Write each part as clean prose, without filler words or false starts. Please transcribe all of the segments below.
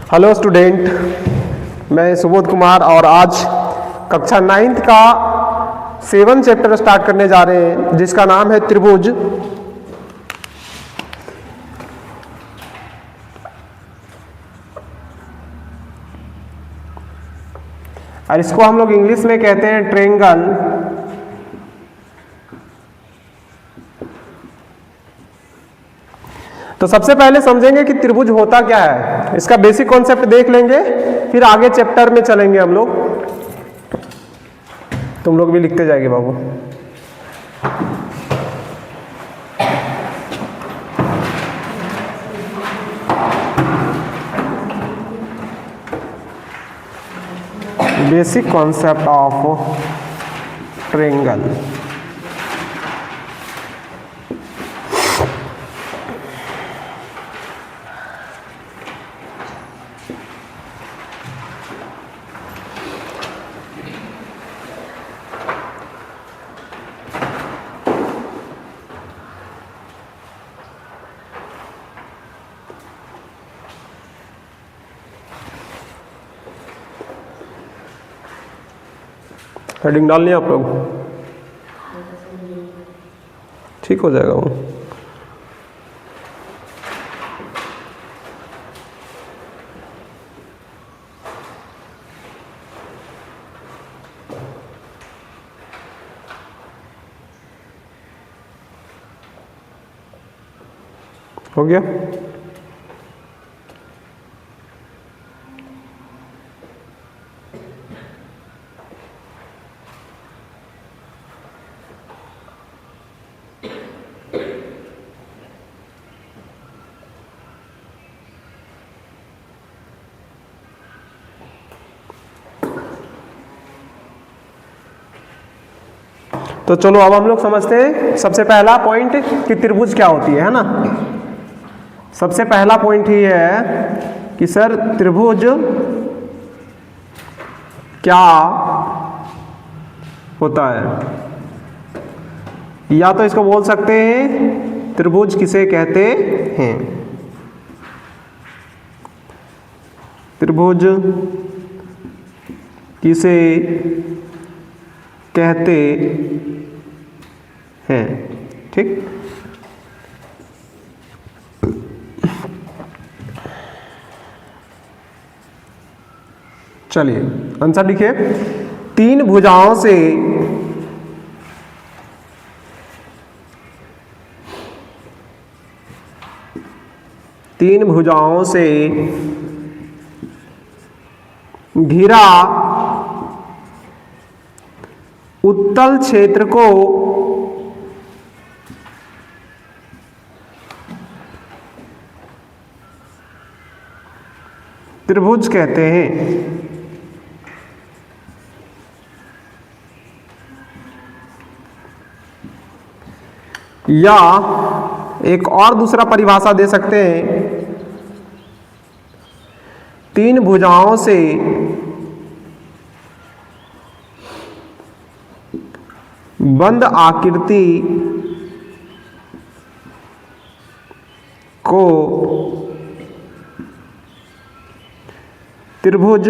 Hello student, मैं सुबोध कुमार और आज कक्षा 9th का 7 चैप्टर स्टार्ट करने जा रहे हैं जिसका नाम है त्रिभुज। और इसको हम लोग इंग्लिश में कहते हैं ट्रायंगल। तो सबसे पहले समझेंगे कि त्रिभुज होता क्या है, इसका बेसिक कॉन्सेप्ट देख लेंगे, फिर आगे चैप्टर में चलेंगे हम लोग। तुम लोग भी लिखते जाएंगे बाबू। Basic concept of triangle. Heading डालनी है आप लोग, ठीक हो जाएगा वो। हो गया। तो चलो अब हम लोग समझते हैं सबसे पहला पॉइंट कि त्रिभुज क्या होती है ना। सबसे पहला पॉइंट ही है कि सर त्रिभुज क्या होता है, या तो इसको बोल सकते हैं त्रिभुज किसे कहते हैं। त्रिभुज किसे कहते हैं, ठीक। चलिए आंसर लिखिए। तीन भुजाओं से घिरा उत्तल क्षेत्र को त्रिभुज कहते हैं। या एक और दूसरा परिभाषा दे सकते हैं, तीन भुजाओं से बंद आकृति को त्रिभुज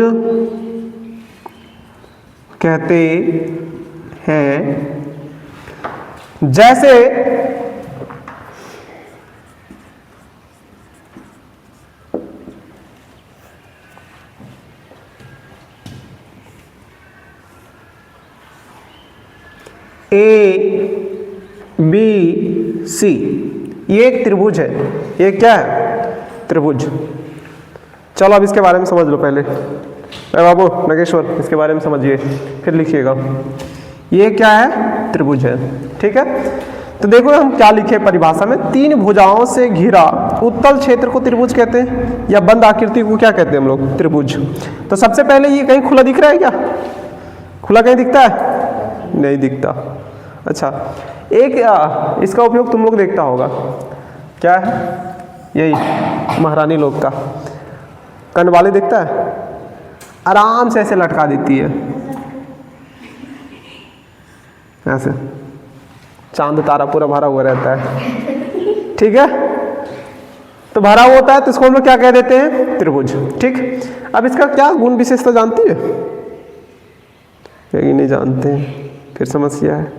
कहते हैं। जैसे ABC, ये एक त्रिभुज है। ये क्या है? त्रिभुज। चलो अब इसके बारे में समझ लो पहले। बाबू नगेश्वर, इसके बारे में समझिए फिर लिखिएगा। ये क्या है? त्रिभुज है, ठीक है। तो देखो हम क्या लिखे परिभाषा में, तीन भुजाओं से घिरा उत्तल क्षेत्र को त्रिभुज कहते हैं, या बंद आकृति को क्या कहते हैं हम लोग? त्रिभुज। तो सबसे पहले ये कहीं खुला दिख रहा है क्या? खुला कहीं दिखता है? नहीं दिखता। अच्छा, एक इसका उपयोग तुम लोग देखता होगा, क्या है? यही महारानी लोग का कनवाली दिखता है, आराम से ऐसे लटका देती है ऐसे, चांद तारा पूरा भरा हुआ रहता है, ठीक है। तो भरा हुआ होता है तो इसको हम लोग क्या कह देते हैं? त्रिभुज। ठीक, अब इसका क्या गुण विशेषता जानती है? यही नहीं जानते हैं, फिर समस्या है।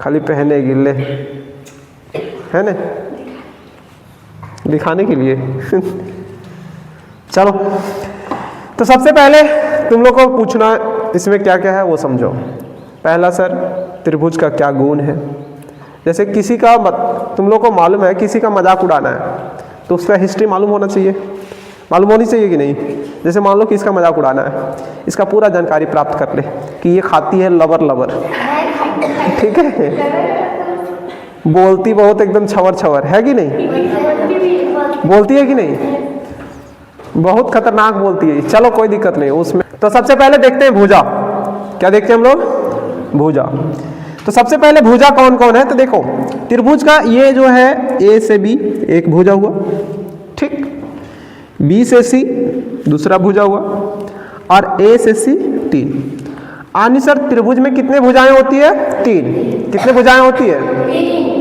खाली पहने गिल्ले है ना, दिखाने के लिए चलो, तो सबसे पहले तुम लोग को पूछना इसमें क्या क्या है वो समझो। पहला सर, त्रिभुज का क्या गुण है? जैसे किसी का तुम लोग को मालूम है किसी का मजाक उड़ाना है तो उसका हिस्ट्री मालूम होना चाहिए, मालूम होनी चाहिए कि नहीं? जैसे मान लो कि इसका मजाक उड़ाना है, इसका पूरा जानकारी प्राप्त कर ले कि ये खाती है लबर, ठीक है, बोलती बहुत एकदम छवर है कि नहीं? बोलती है कि नहीं? बहुत खतरनाक बोलती है। चलो कोई दिक्कत नहीं उसमें। तो सबसे पहले देखते हैं भुजा। क्या देखते हैं हम लोग? भुजा। तो सबसे पहले भुजा कौन कौन है? तो देखो त्रिभुज का ये जो है ए से बी एक भुजा हुआ, ठीक, बी से सी दूसरा भुजा हुआ, और ए से सी तीन। आनी सर त्रिभुज में कितने भुजाएं होती है? तीन। कितने भुजाएं होती है?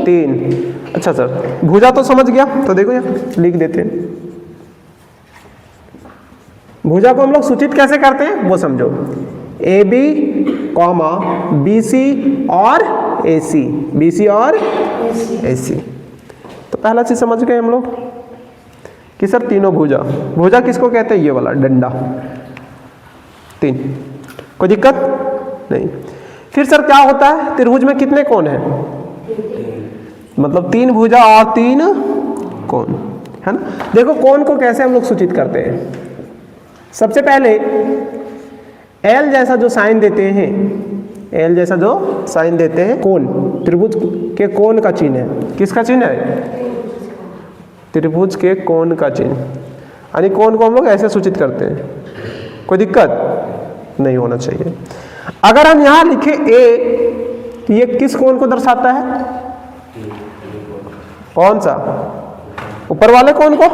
तीन। अच्छा सर, भुजा तो समझ गया, तो देखो यार लिख देते हैं। भुजा को हम लोग सूचित कैसे करते हैं वो समझो। A B comma B C और ए सी, बी सी और ए सी। तो पहला चीज समझ गए हम लोग कि सर तीनों भुजा। भुजा किसको कहते हैं? ये वाला डंडा, तीन। कोई दिक्कत नहीं। फिर सर क्या होता है त्रिभुज में कितने कोण हैं? मतलब तीन भुजा और तीन कोण, है ना। देखो कोण को कैसे हम लोग सूचित करते हैं। सबसे पहले एल जैसा जो साइन देते हैं, एल जैसा जो साइन देते हैं, कोण, त्रिभुज के कोण का चिन्ह है। किसका चिन्ह है? त्रिभुज के कोण का चिन्ह। यानी कोण को हम लोग ऐसे सूचित करते हैं। कोई दिक्कत नहीं होना चाहिए। अगर हम यहां लिखे ए, ये किस कोण को दर्शाता है? कौन सा? ऊपर वाले कोण को?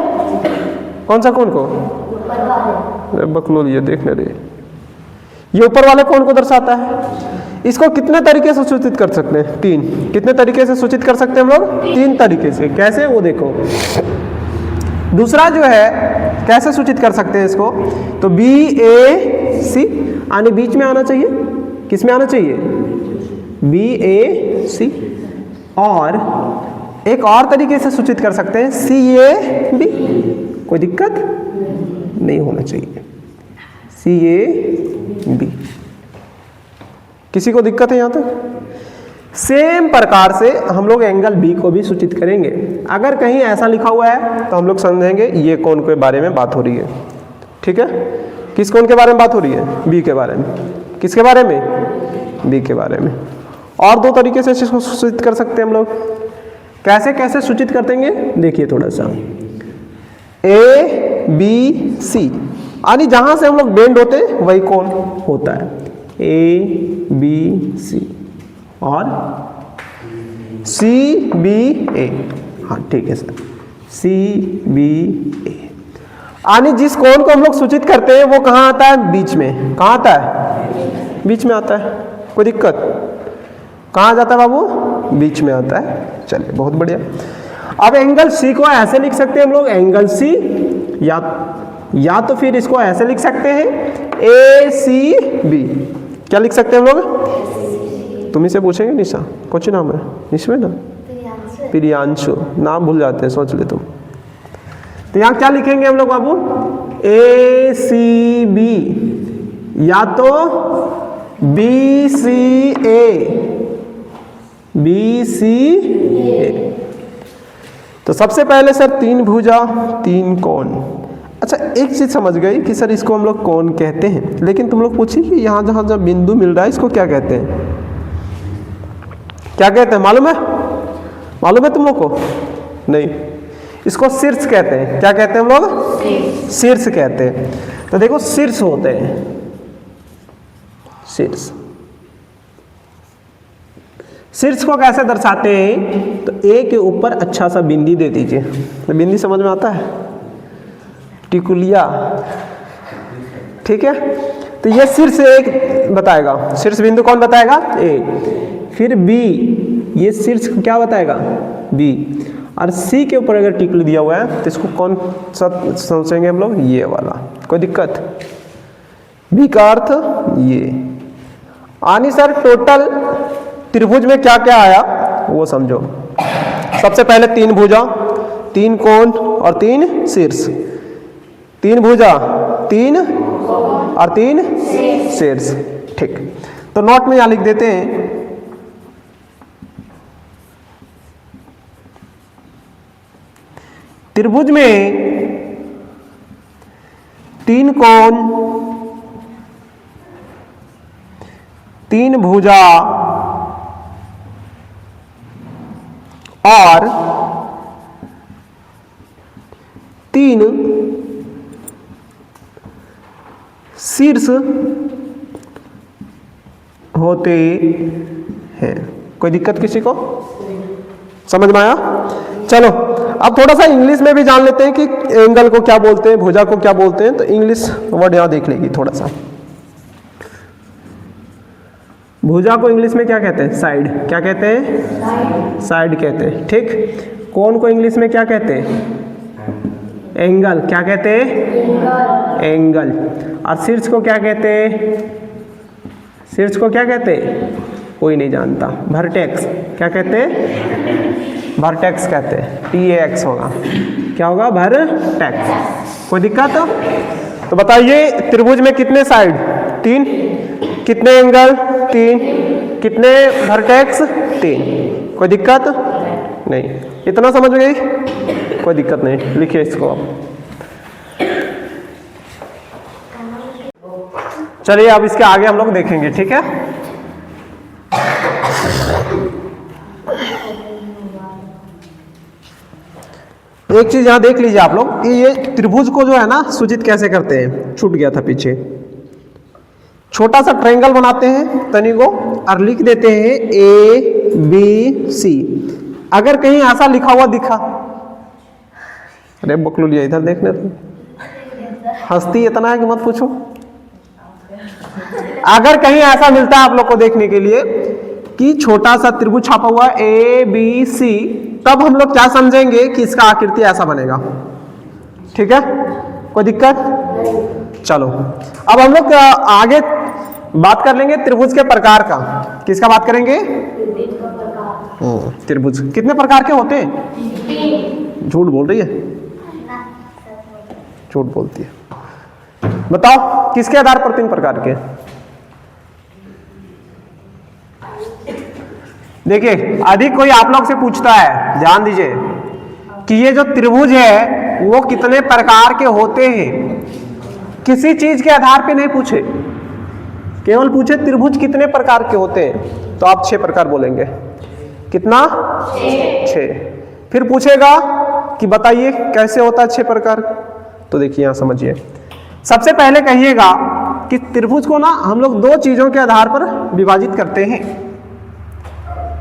कौन सा कोण को? बकलोल, ये देखने दे। ये ऊपर वाले कोण को दर्शाता है। इसको कितने तरीके से सूचित कर सकते हैं? तीन। कितने तरीके से सूचित कर सकते हैं हम लोग? तीन तरीके से। कैसे वो देखो। दूसरा जो है कैसे सूचित कर सकते हैं इसको? तो बी ए सी आने बीच में आना चाहिए। किस में आना चाहिए? बी ए सी। और एक और तरीके से सूचित कर सकते हैं सी ए बी। कोई दिक्कत नहीं होना चाहिए। सी ए बी। किसी को दिक्कत है यहां तक? सेम प्रकार से हम लोग एंगल बी को भी सूचित करेंगे। अगर कहीं ऐसा लिखा हुआ है तो हम लोग समझेंगे ये कोण के बारे में बात हो रही है। ठीक है, किस कोण के बारे में बात हो रही है? बी के बारे में। किसके बारे में? बी के बारे में। और दो तरीके से इसको सूचित कर सकते हैं हम लोग। कैसे कैसे सूचित कर देंगे देखिए थोड़ा सा। ए बी सी, यानी जहां से हम लोग बेंड होते हैं वही कोण होता है। ए बी सी और सी बी ए। हाँ ठीक है सर, सी बी ए। यानी जिस कोण को हम लोग सूचित करते हैं वो कहाँ आता है? बीच में। कहाँ आता है? बीच में आता है। कोई दिक्कत? कहाँ जाता है बाबू? बीच में आता है। चलिए बहुत बढ़िया। अब एंगल सी को ऐसे लिख सकते हैं हम लोग, एंगल सी, या तो फिर इसको ऐसे लिख सकते हैं ए सी बी। क्या लिख सकते हैं हम लोग? तुम्ही से पूछेंगे निशा, कौन नाम है? निशा ना? प्रियांशु। नाम भूल जाते हैं, सोच ले तुम। तो यहाँ क्या लिखेंगे हम लोग बाबू? ए सी बी, या तो बी सी ए, बी सी ए। तो सबसे पहले सर तीन भुजा तीन कोण। अच्छा एक चीज समझ गई कि सर इसको हम लोग कोण कहते हैं, लेकिन तुम लोग पूछिए कि यहाँ जहाँ जहाँ बिंदु मिल रहा है इसको क्या कहते हैं? क्या कहते हैं मालूम है? मालूम है तुम लोग को? नहीं, इसको शीर्ष कहते हैं। क्या कहते हैं हम लोग? शीर्ष कहते हैं। तो देखो शीर्ष होते हैं, शीर्ष। शीर्ष को कैसे दर्शाते हैं? तो ए के ऊपर अच्छा सा बिंदी दे दीजिए। तो बिंदी समझ में आता है? टिकुलिया। ठीक है, तो ये शीर्ष एक बताएगा। शीर्ष बिंदु कौन बताएगा? ए। फिर बी, ये शीर्ष क्या बताएगा? बी। और सी के ऊपर अगर टिक दिया हुआ है तो इसको कौन सा सोचेंगे हम लोग, ये वाला। कोई दिक्कत? बी का अर्थ ये। आनी सर टोटल त्रिभुज में क्या क्या आया वो समझो। सबसे पहले 3 भुजा, 3 कोण और 3 शीर्ष। 3 भुजा, 3 और 3 शीर्ष। ठीक, तो नोट में यहां लिख देते हैं त्रिभुज में 3 कोण, 3 भुजा और 3 शीर्ष होते हैं। कोई दिक्कत किसी को? समझ में आया? चलो अब थोड़ा सा इंग्लिश में भी जान लेते हैं कि एंगल को क्या बोलते हैं, भुजा को क्या बोलते हैं। तो इंग्लिश वर्ड यहां देख लेगी थोड़ा सा। भुजा को इंग्लिश में क्या कहते हैं? साइड। क्या कहते हैं? साइड कहते हैं। ठीक। कोण को इंग्लिश में क्या कहते हैं? एंगल। क्या कहते हैं? एंगल। और शीर्ष को क्या कहते हैं? शीर्ष को क्या कहते हैं? कोई नहीं जानता। वर्टेक्स। क्या कहते हैं? वर्टेक्स कहते हैं। TAX होगा। क्या होगा? वर्टेक्स। कोई दिक्कत? तो बताइए त्रिभुज में कितने साइड? 3। कितने एंगल? 3। कितने वर्टेक्स? 3। कोई दिक्कत नहीं? इतना समझ गई? कोई दिक्कत नहीं, लिखिए इसको आप। चलिए अब इसके आगे हम लोग देखेंगे। ठीक है, एक चीज यहां देख लीजिए आप लोग कि ये त्रिभुज को जो है ना सूचित कैसे करते हैं। छूट गया था पीछे। छोटा सा ट्रायंगल बनाते हैं तनी को और लिख देते हैं ABC। अगर कहीं ऐसा लिखा हुआ दिखा, अरे बकलू लिया इधर देखने, हंसती इतना है कि मत पूछो। अगर कहीं ऐसा मिलता है आप लोग को देखने के लिए कि छोटा सा त्रिभुज छापा हुआ ABC, तब हम लोग क्या समझेंगे कि इसका आकृति ऐसा बनेगा। ठीक है, कोई दिक्कत? चलो अब हम लोग आगे बात कर लेंगे त्रिभुज के प्रकार का। किसका बात करेंगे? त्रिभुज कितने प्रकार के होते हैं? झूठ बोल रही है, झूठ बोलती है। बताओ किसके आधार पर 3 प्रकार के? देखिए अधिक कोई आप लोग से पूछता है, ध्यान दीजिए कि ये जो त्रिभुज है वो कितने प्रकार के होते हैं। किसी चीज के आधार पे नहीं पूछे, केवल पूछे त्रिभुज कितने प्रकार के होते हैं, तो आप 6 प्रकार बोलेंगे। कितना? 6। फिर पूछेगा कि बताइए कैसे होता है 6 प्रकार। तो देखिए यहां समझिए, सबसे पहले कहिएगा कि त्रिभुज को ना हम लोग 2 चीजों के आधार पर विभाजित करते हैं।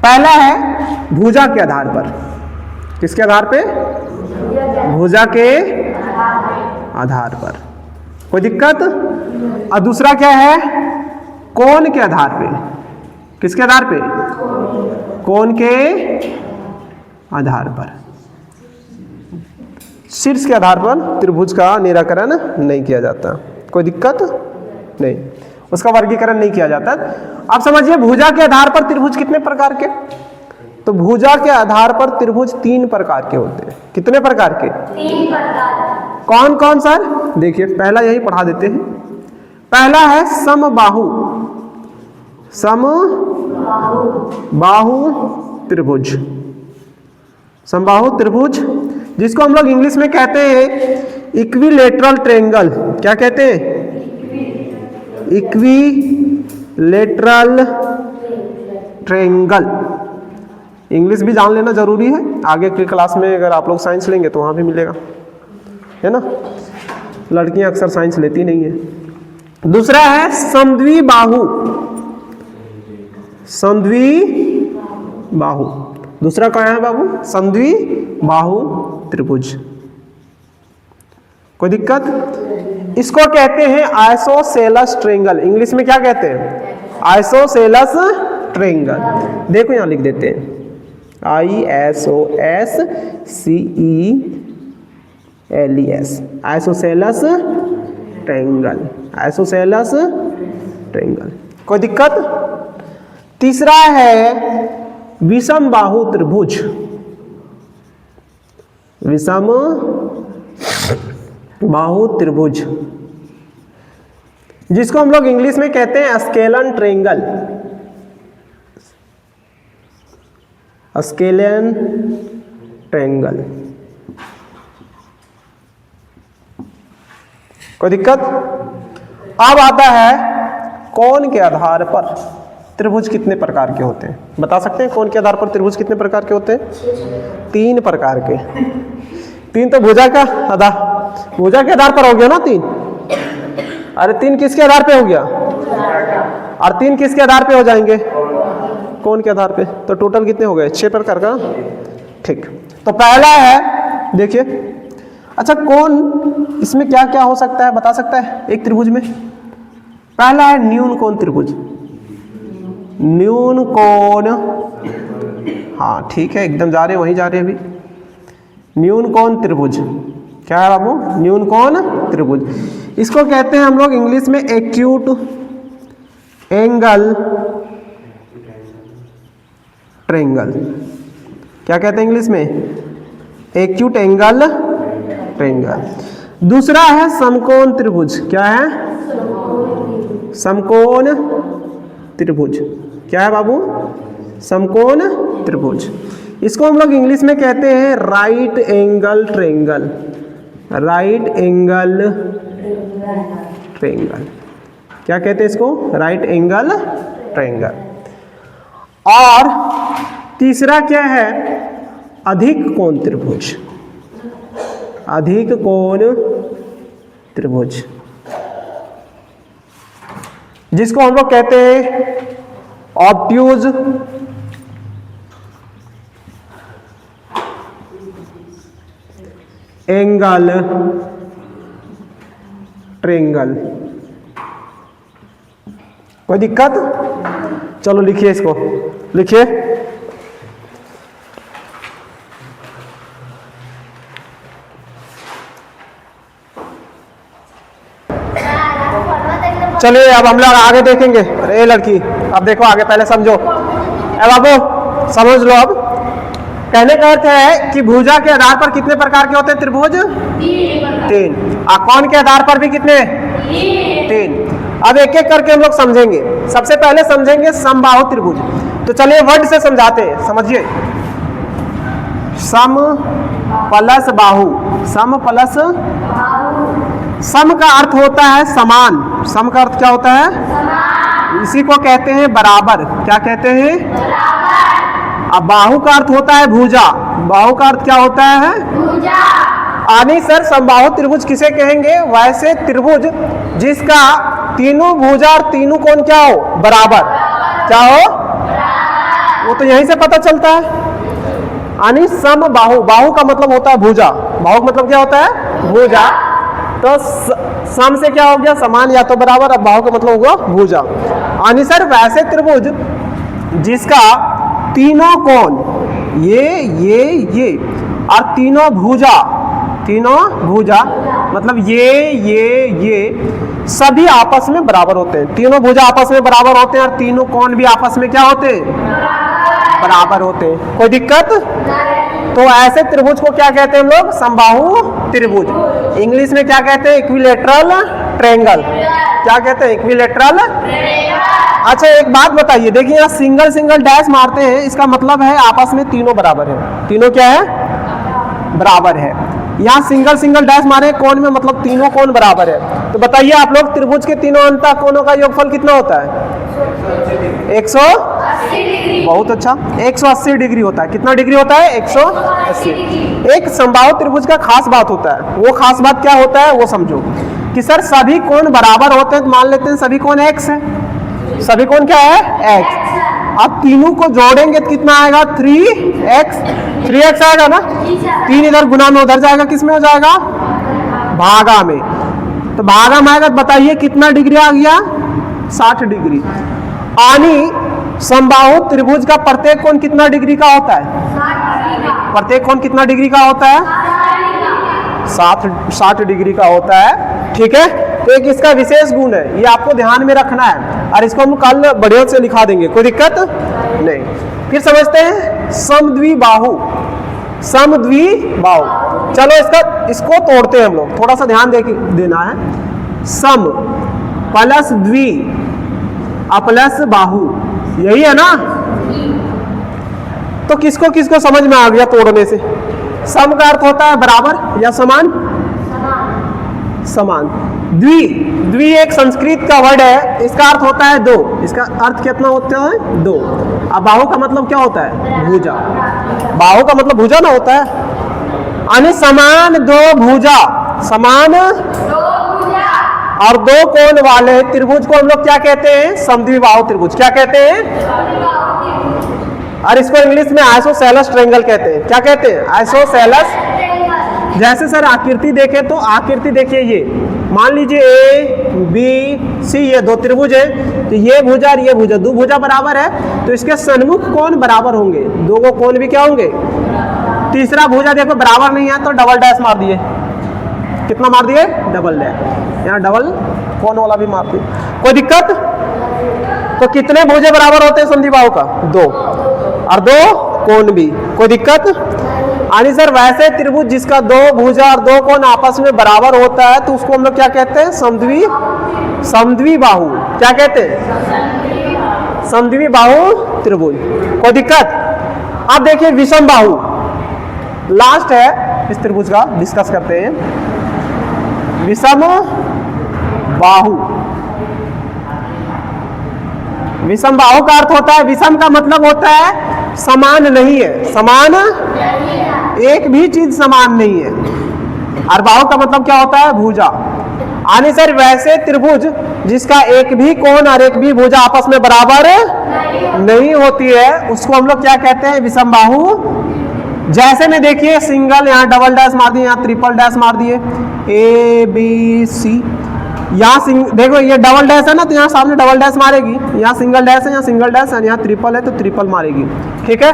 पहला है भुजा के आधार पर। किसके आधार पे? भुजा के आधार पर। कोई दिक्कत? और दूसरा क्या है? कोण के आधार पे। किसके आधार पे? कोण के आधार पर। शीर्ष के आधार पर त्रिभुज का निराकरण नहीं किया जाता। कोई दिक्कत नहीं, उसका वर्गीकरण नहीं किया जाता। अब समझिए भुजा के आधार पर त्रिभुज कितने प्रकार के? तो भुजा के आधार पर त्रिभुज 3 प्रकार के होते हैं। कितने प्रकार के? 3 प्रकार। कौन कौन सर? देखिए पहला यही पढ़ा देते हैं। पहला है समबाहु। समबाहु त्रिभुज। समबाहु त्रिभुज जिसको हम लोग इंग्लिश में कहते हैं इक्विलेटरल ट्रायंगल। क्या कहते हैं? Equilateral triangle. इंग्लिश भी जान लेना जरूरी है, आगे की क्लास में अगर आप लोग साइंस लेंगे तो वहां भी मिलेगा, है ना। लड़कियां अक्सर साइंस लेती नहीं है। दूसरा है समद्विबाहु। समद्विबाहु दूसरा क्या है बाबू? समद्विबाहु त्रिभुज। कोई दिक्कत? इसको कहते हैं आइसोसेलस ट्रायंगल। इंग्लिश में क्या कहते हैं? Isosceles triangle. देखो यहां लिख देते हैं, ISOSCELES, isosceles triangle, isosceles triangle. कोई दिक्कत? तीसरा है विषम बाहु त्रिभुज, विषम बाहु त्रिभुज, जिसको हम लोग इंग्लिश में कहते हैं स्केलन ट्रायंगल, स्केलन ट्रायंगल। कोई दिक्कत? अब आता है कोण के आधार पर त्रिभुज कितने प्रकार के होते हैं, बता सकते हैं? कोण के आधार पर त्रिभुज कितने प्रकार के होते हैं? 3 प्रकार के। 3 तो भुजा का आधार, भुजा के आधार पर हो गया ना 3। अरे 3 किसके आधार पे हो गया? और 3 किसके आधार पे हो जाएंगे? कोण के आधार पे। तो टोटल कितने हो गए? 6 प्रकार का। ठीक, तो पहला है, देखिए, अच्छा कोण इसमें क्या क्या हो सकता है, बता सकता है एक त्रिभुज में? पहला है न्यून कोण त्रिभुज, न्यून कोण, हाँ ठीक है, एकदम जा रहे हैं, वहीं जा रहे हैं अभी। न्यून कोण त्रिभुज क्या है बाबू? न्यून कोण त्रिभुज। इसको कहते हैं हम लोग इंग्लिश में एक्यूट एंगल ट्रायंगल। क्या कहते हैं इंग्लिश में? Acute angle triangle. दूसरा है समकोण त्रिभुज। क्या है? समकोण त्रिभुज। क्या है बाबू? समकोण त्रिभुज। इसको हम लोग इंग्लिश में कहते हैं right angle triangle, right angle triangle. क्या कहते हैं इसको? Right angle triangle. और तीसरा क्या है? अधिक कोण त्रिभुज, अधिक कोण त्रिभुज, जिसको हम लोग कहते हैं ऑब्ट्यूज एंगल ट्रायंगल। कोई दिक्कत? चलो लिखिए, इसको लिखिए। चलिए अब हम लोग आगे देखेंगे। अरे लड़की, अब देखो आगे, पहले समझो। अब बाबू समझ लो। अब कहने का अर्थ है कि भुजा के आधार पर कितने प्रकार के होते हैं त्रिभुज? 3। और कोण के आधार पर भी कितने? 3। अब एक एक करके हम लोग समझेंगे। सबसे पहले समझेंगे समबाहु त्रिभुज। तो चलिए वर्ड से समझाते हैं, समझिए। सम प्लस बाहु, सम प्लस, सम का अर्थ होता है समान। सम का अर्थ क्या होता है? समान। इसी को कहते हैं बराबर। क्या कहते हैं? बराबर। अब बाहु का अर्थ होता है भुजा। बाहु का अर्थ क्या होता है? भुजा। आनी सर समबाहु त्रिभुज किसे कहेंगे? वैसे त्रिभुज जिसका तीनों भुजा और तीनों कोण क्या हो? बराबर। क्या हो? बराबर। वो तो यहीं से पता चलता है। आनी सम बाहु, बाहु का मतलब होता है भुजा। बाहु का मतलब क्या होता है? भुजा। तो सम से क्या हो गया? समान या तो बराबर। अब बाहु का मतलब होगा भुजा। आनी सर वैसे त्रिभुज जिसका तीनों कोण ये और तीनों भुजा, तीनों भुजा मतलब ये सभी आपस में बराबर होते हैं। तीनों भुजा आपस में बराबर होते हैं और तीनों कोण भी आपस में क्या होते हैं? बराबर होते हैं। कोई दिक्कत? तो ऐसे त्रिभुज को क्या कहते हैं हम लोग? समबाहु त्रिभुज। इंग्लिश में क्या कहते हैं? Equilateral triangle. क्या कहते हैं? इक्विलैटरल। अच्छा एक बात बताइए, देखिए यहाँ सिंगल सिंगल डैश मारते हैं, इसका मतलब है आपस में तीनों बराबर है। तीनों क्या है? बराबर है। यहाँ सिंगल सिंगल डैश मारे कोण में, मतलब तीनों कोण बराबर है। तो बताइए आप लोग, त्रिभुज के तीनों अंतः कोणों का योगफल कितना होता है? 180 डिग्री। बहुत अच्छा, 180 डिग्री होता है। कितना डिग्री होता है? 180। एक समबाहु त्रिभुज का खास बात होता है। वो खास बात क्या होता है वो समझो कि सर सभी कोण बराबर होते हैं। तो मान लेते हैं सभी कोण x है। सभी कोण क्या है? x। अब तीनों को जोड़ेंगे तो कितना आएगा? 3x आएगा ना। 3 इधर गुना में उधर जाएगा, किस में हो जाएगा? भागा में। तो भागा में आएगा। बताइए कितना डिग्री आ गया? 60 डिग्री। आनी समबाहु त्रिभुज का प्रत्येक कोण कितना डिग्री का होता है? प्रत्येक कोण कितना डिग्री का होता है? 60 डिग्री का होता है। ठीक है, तो एक इसका विशेष गुण है, ये आपको ध्यान में रखना है और इसको हम कल बढ़िया से लिखा देंगे, कोई दिक्कत नहीं। फिर समझते हैं समद्विबाहु। समद्विबाहु, चलो इसको तोड़ते हैं हम लोग, थोड़ा सा ध्यान देना है। सम प्लस द्वि प्लस बाहु, यही है ना? तो किसको किसको समझ में आ गया तोड़ने से? सम का अर्थ होता है बराबर या समान, समान। द्वि एक संस्कृत का वर्ड है, इसका अर्थ होता है दो। इसका अर्थ कितना होता है? दो। अब बाहु का मतलब क्या होता है? भुजा। बाहु का मतलब भुजा ना होता है, यानी समान दो भुजा, समान और दो कोण वाले त्रिभुज को हम लोग क्या कहते हैं? समद्विबाहु त्रिभुज। क्या कहते हैं? और इसको इंग्लिश में आइसोसेलेस ट्रायंगल कहते हैं। क्या कहते हैं? आइसोसेलेस। जैसे सर आकृति देखें तो आकृति देखिए, ये मान लीजिए ए बी सी, ये दो त्रिभुज है, तो ये भुजा और ये भुजा, दो भुजा बराबर है, तो इसके सन्मुख कोण बराबर होंगे, दो को कोण भी क्या होंगे? तीसरा भुजा देखो बराबर नहीं है तो डबल डैश मार दिए। कितना मार दिए? Double dash. यहाँ डबल कोण वाला भी मार दिए, कोई दिक्कत? तो कितने भुजे बराबर होते हैं समद्विबाहु का? दो, और दो कोण भी, कोई दिक्कत? यानी सर वैसे त्रिभुज जिसका दो भुजा और दो कोण आपस में बराबर होता है तो उसको हम लोग क्या कहते हैं? समद्विबाहु। क्या कहते हैं? समद्विबाहु त्रिभुज, कोई दिक्कत? अब देखिए विषम बाहु लास्ट है, इस त्रिभुज का डिस्कस करते हैं। विषम बाहु, विषम बाहु का अर्थ होता है, विषम का मतलब होता है समान नहीं है, समान एक भी चीज समान नहीं है। और बाहु का मतलब क्या होता है? भुजा। यानी सर वैसे त्रिभुज जिसका एक भी कोण और एक भी भुजा आपस में बराबर नहीं होती है उसको हम लोग क्या कहते हैं? विषम बाहु। जैसे में देखिए सिंगल, यहाँ डबल डैश मार दिए, यहाँ ट्रिपल डैश मार दिए, ए बी सी, यहाँ देखो ये डबल डैश है ना, तो यहाँ सामने डबल डैश मारेगी, यहाँ सिंगल डैश है, यहाँ सिंगल डैश है, यहाँ ट्रिपल है तो ट्रिपल मारेगी। ठीक है,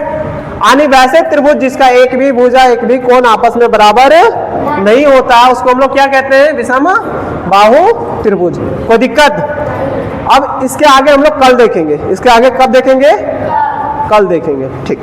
यानी वैसे त्रिभुज जिसका एक भी भुजा एक भी कोण आपस में बराबर नहीं होता उसको हम लोग क्या कहते हैं? विषम बाहु त्रिभुज। कोई दिक्कत? अब इसके आगे हम लोग कल देखेंगे, इसके आगे कब देखेंगे? कल देखेंगे। ठीक।